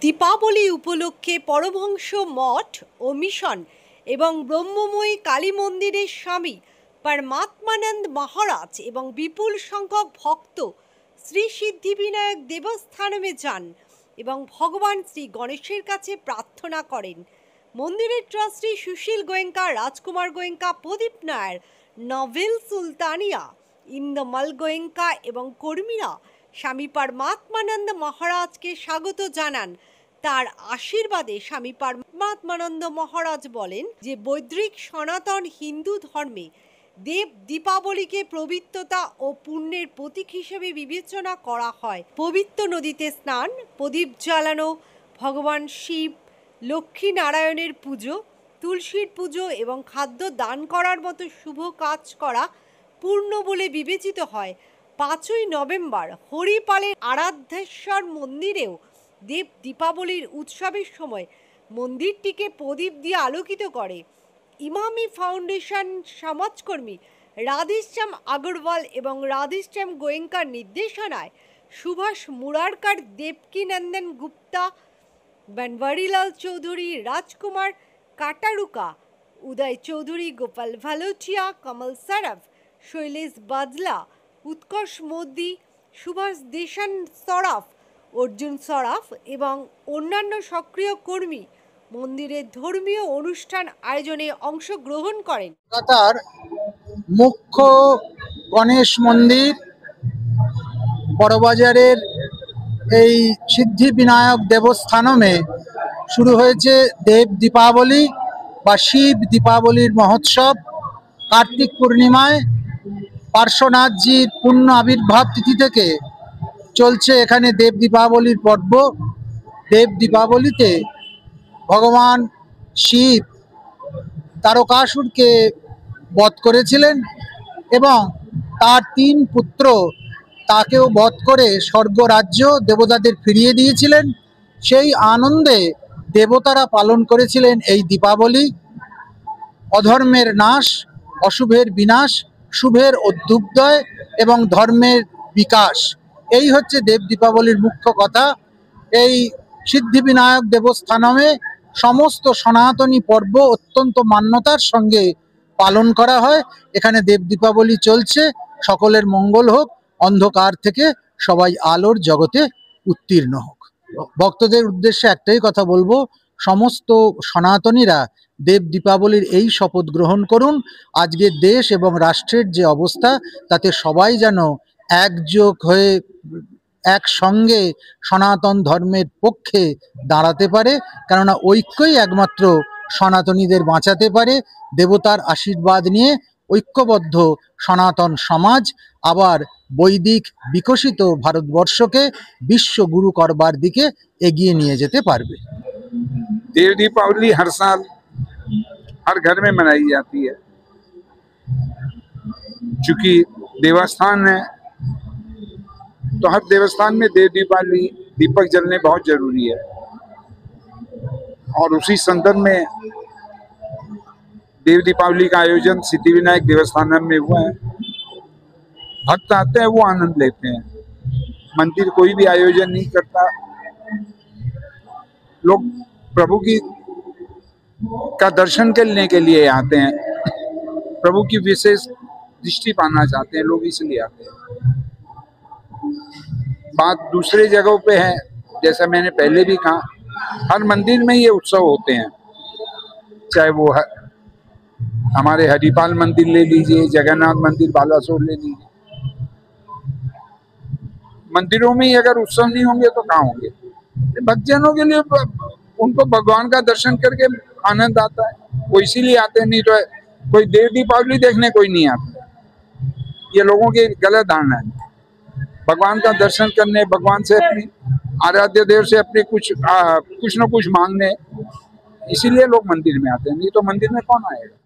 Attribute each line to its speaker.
Speaker 1: দীপাবলি উপলক্ষে পরমহংস মঠ ও মিশন এবং ব্রহ্মময়ী কালী মন্দিরের স্বামী পরমাত্মানন্দ মহারাজ এবং বিপুল সংখ্যক ভক্ত শ্রী সিদ্ধিবিনায়ক দেবস্থানমে যান এবং ভগবান শ্রী গণেশের কাছে প্রার্থনা করেন। মন্দিরের ট্রাস্টি সুশীল গোয়েঙ্কা, রাজকুমার গোয়েঙ্কা, প্রদীপ নায়ার, নভেল সুলতানিয়া, ইন্দমল গোয়েঙ্কা এবং কর্মীরা স্বামী পরমাত্মানন্দ মহারাজকে স্বাগত জানান। তার আশীর্বাদে স্বামী পরমাত্মানন্দ মহারাজ বলেন যে বৈদিক সনাতন হিন্দু ধর্মে দেব দীপাবলিকে পবিত্রতা ও পুণ্যের প্রতীক হিসেবে বিবেচনা করা হয়। পবিত্র নদীতে স্নান, প্রদীপ জ্বালানো, ভগবান শিব, লক্ষ্মী নারায়ণের পুজো, তুলসীর পুজো এবং খাদ্য দান করার মতো শুভ কাজ করা পূর্ণ বলে বিবেচিত হয়। 5ই নভেম্বর হরিপালের আরাধ্যেশ্বর মন্দিরেও দেব দীপাবলির উৎসবের সময় মন্দিরটিকে প্রদীপ দিয়ে আলোকিত করে। ইমামি ফাউন্ডেশন সমাজকর্মী রাধেশ্যাম আগরওয়াল এবং রাধেশ্যাম গোয়েঙ্কার নির্দেশনায় সুভাষ মুরারকার, দেবকীনন্দন গুপ্তা, বনওয়ারিলাল চৌধুরী, রাজকুমার কাটারুকা, উদয় চৌধুরী, গোপাল ভালোটিয়া, কমল সরফ, শৈলেশ বাজলা, উৎকর্ষ মোদি, সুভাষ দেশন সরাফ, অর্জুন সরাফ এবং অন্যান্য সক্রিয় কর্মী মন্দিরের ধর্মীয় অনুষ্ঠান আয়োজনে অংশগ্রহণ করেন।
Speaker 2: কলকাতার মুখ্য গণেশ মন্দির বড়বাজারের এই সিদ্ধিবিনায়ক দেবস্থানমে শুরু হয়েছে দেব দীপাবলি বা শিব দীপাবলির মহোৎসব। কার্তিক পূর্ণিমায় পার্শ্বনাথজির পূর্ণ আবির্ভাব তিথি থেকে চলছে এখানে দেব দীপাবলির পর্ব। দেব দীপাবলিতে ভগবান শিব তারকাসুরকে বধ করেছিলেন এবং তার 3 পুত্র তাকেও বধ করে স্বর্গ রাজ্য দেবতাদের ফিরিয়ে দিয়েছিলেন। সেই আনন্দে দেবতারা পালন করেছিলেন এই দীপাবলি। অধর্মের নাশ, অশুভের বিনাশ, শুভের অভ্যুদয় এবং ধর্মের বিকাশ, এই হচ্ছে দেব দীপাবলির মুখ্য কথা। এই সিদ্ধিবিনায়ক দেবস্থানমে সমস্ত সনাতনী পর্ব অত্যন্ত মান্যতার সঙ্গে পালন করা হয়। এখানে দেব দীপাবলি চলছে। সকলের মঙ্গল হোক, অন্ধকার থেকে সবাই আলোর জগতে উত্তীর্ণ হোক। ভক্তদের উদ্দেশ্যে একটাই কথা বলবো, সমস্ত সনাতনীরা দেব দীপাবলির এই শপথ গ্রহণ করুন। আজকে দেশ এবং রাষ্ট্রের যে অবস্থা, তাতে সবাই যেন একযোগ হয়ে একসঙ্গে সনাতন ধর্মের পক্ষে দাঁড়াতে পারে, কেননা ঐক্যই একমাত্র সনাতনীদের বাঁচাতে পারে। দেবতার আশীর্বাদ নিয়ে ঐক্যবদ্ধ সনাতন সমাজ আবার বৈদিক বিকশিত ভারতবর্ষকে বিশ্বগুরু করবার দিকে এগিয়ে নিয়ে যেতে পারবে।
Speaker 3: देव दीपावली हर साल हर घर में मनाई जाती है। चूंकि देवस्थान है तो हर देवस्थान में देव दीपावली दीपक जलने बहुत जरूरी है। और उसी संदर्भ में देव दीपावली का आयोजन सिद्धिविनायक देवस्थान में हुआ है। भक्त आते हैं, वो आनंद लेते हैं। मंदिर कोई भी आयोजन नहीं करता, लोग प्रभु की का दर्शन करने के लिए आते हैं, प्रभु की विशेष दृष्टि पाना चाहते हैं, लोग इसलिए आते हैं। बात दूसरे जगहों पे है, जैसा मैंने पहले भी कहा, हर मंदिर में ये उत्सव होते हैं। चाहे वो हमारे हरिपाल मंदिर ले लीजिए, जगन्नाथ मंदिर बालासोर ले लीजिए, मंदिरों में ही अगर उत्सव नहीं होंगे तो कहाँ होंगे। भक्तजनों के लिए उनको भगवान का दर्शन करके आनंद आता है, वो इसीलिए आते हैं। नहीं तो कोई देव दीपावली देखने कोई नहीं आता, ये लोगों की गलत धारणा है। भगवान का दर्शन करने, भगवान से अपनी आराध्य देव से अपने कुछ न कुछ मांगने, इसीलिए लोग मंदिर में आते हैं। नहीं तो मंदिर में कौन आएगा।